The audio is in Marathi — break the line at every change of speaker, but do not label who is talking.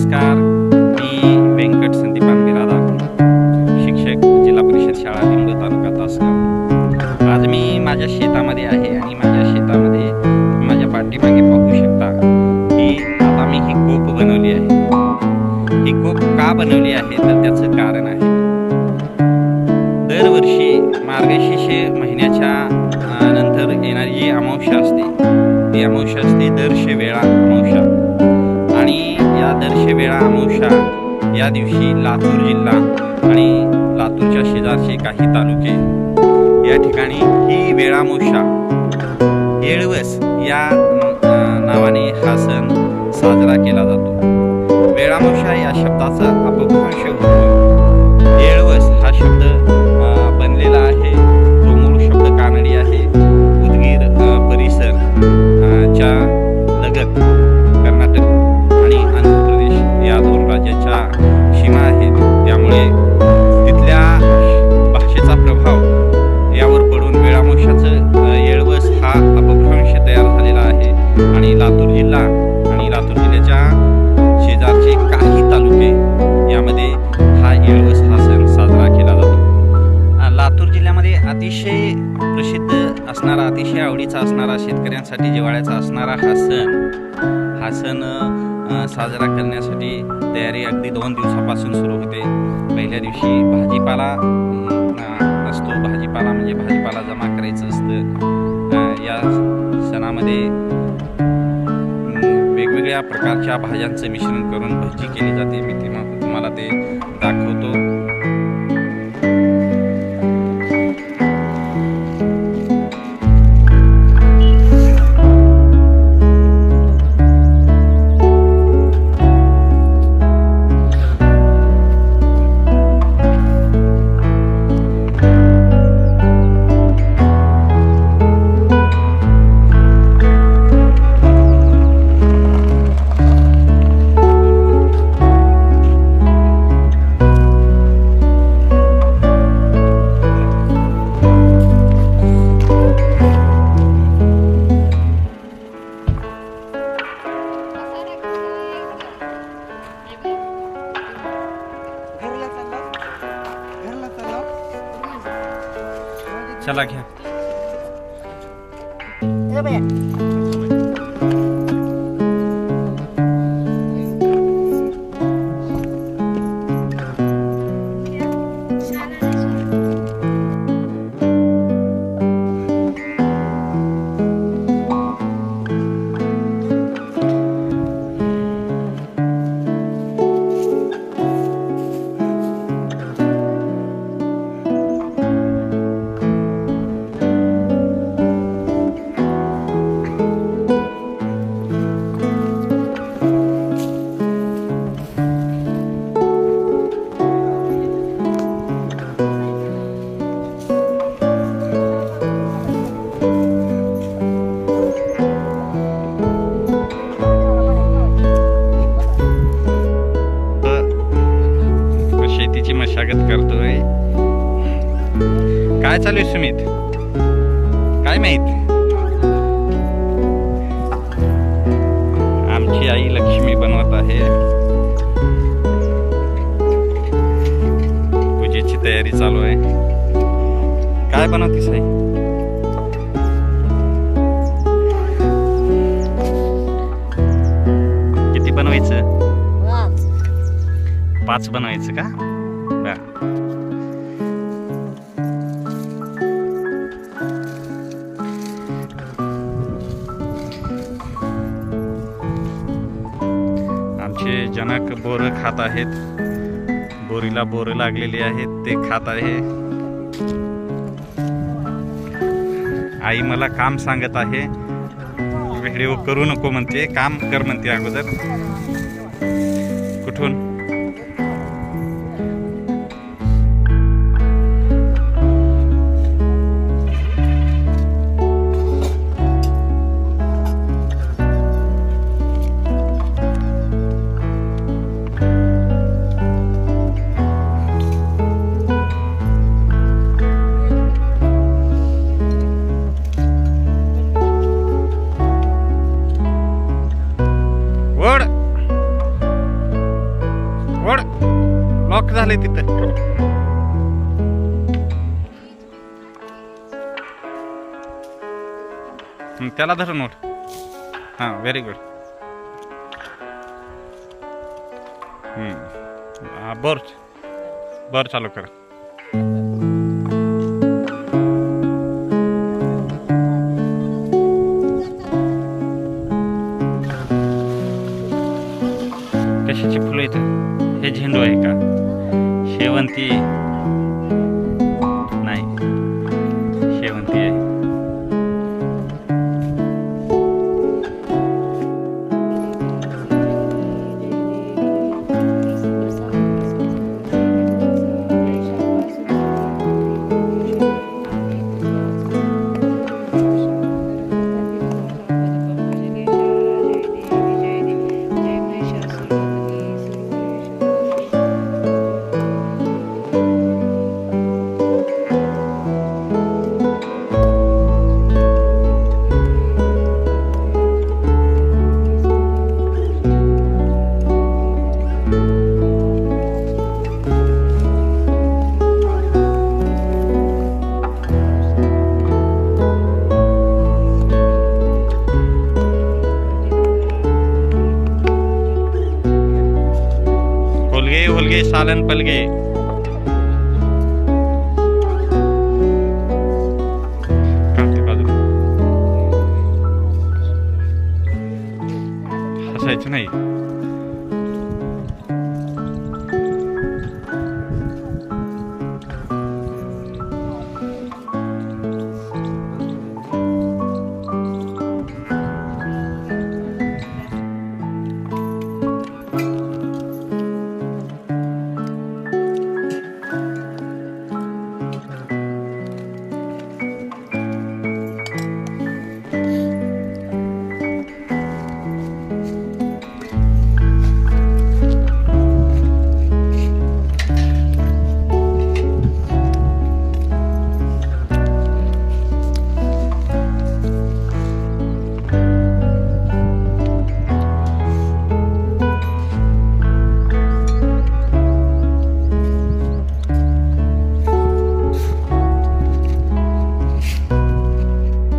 नमस्कार, मी व्यंकट संदीपान बिरादार, शिक्षक, जिल्हा परिषद शाळा लिंब, तालुका तासगाव. आज मी माझ्या शेतामध्ये आहे आणि माझ्या शेतामध्ये माझ्या पाठीमागे पाहू शकता की आता मी ही कोप बनवली आहे. ही कोप का बनवली आहे तर त्याचं कारण आहे. दरवर्षी मार्गशीर्ष महिन्याच्या नंतर येणारी जी अमावस्या असते ती अमावस्या असते दर शेवेळा अमावस्या. आणि या दर शेवेळा अमावस्या या दिवशी लातूर जिल्हा आणि लातूरच्या शेजारचे काही तालुके या ठिकाणी ही वेळामोशा येळवस या नावाने हा सण साजरा केला जातो. वेळामोशा या शब्दाचा अपभ्रंश होतो. येळवस हा शब्द बनलेला आहे तो मूळ शब्द कानडी आहे. उदगीर परिसर च्या लगत कर्नाटक आणि आंध्र प्रदेश या दोन राज्याच्या सीमा आहेत. त्यामुळे तिथल्या भाषेचा प्रभाव यावर पडून वेळामोशाचं येळवस हा अपभ्रंश तयार झालेला आहे. आणि लातूर जिल्हा आणि लातूर जिल्ह्याच्या शेजारचे काही तालुके यामध्ये हा येळवस हा सण साजरा केला जातो. लातूर जिल्ह्यामध्ये अतिशय प्रसिद्ध असणारा, अतिशय आवडीचा असणारा, शेतकऱ्यांसाठी जिव्हाळ्याचा असणारा हा सण साजरा करण्यासाठी तयारी अगदी 2 दिवसापासून सुरू होते. पहिल्या दिवशी भाजीपाला असतो. भाजीपाला म्हणजे भाजीपाला जमा करायचं असतं. या सणामध्ये वेगवेगळ्या प्रकारच्या भाज्यांचं मिश्रण करून भजी केली जाते. मी तुम्हाला ते दाखवतो. चला घ्या. मशागत करतोय. काय चालू आहे सुमित? काय माहित. आमची आई लक्ष्मी बनवत आहे. पूजेची तयारी चालू आहे. काय बनवतीस आई? किती बनवायचं? 5 बनवायचं का? आमचे जनक बोर खात आहेत. बोरीला बोर लागलेली आहेत ते खात आहे. आई मला काम सांगत आहे. व्हिडिओ करू नको म्हणते, काम कर म्हणते अगोदर. कुठून? आले तिथं. त्याला धरून उठ. हां, व्हेरी गुड. बोर बोर चालू करा. कशाची फुलं इथं? हे झेंडू आहे का? शेवंती नाही, शेवंती आहे. हुलगे सालन पलगे. हसायचं नाही.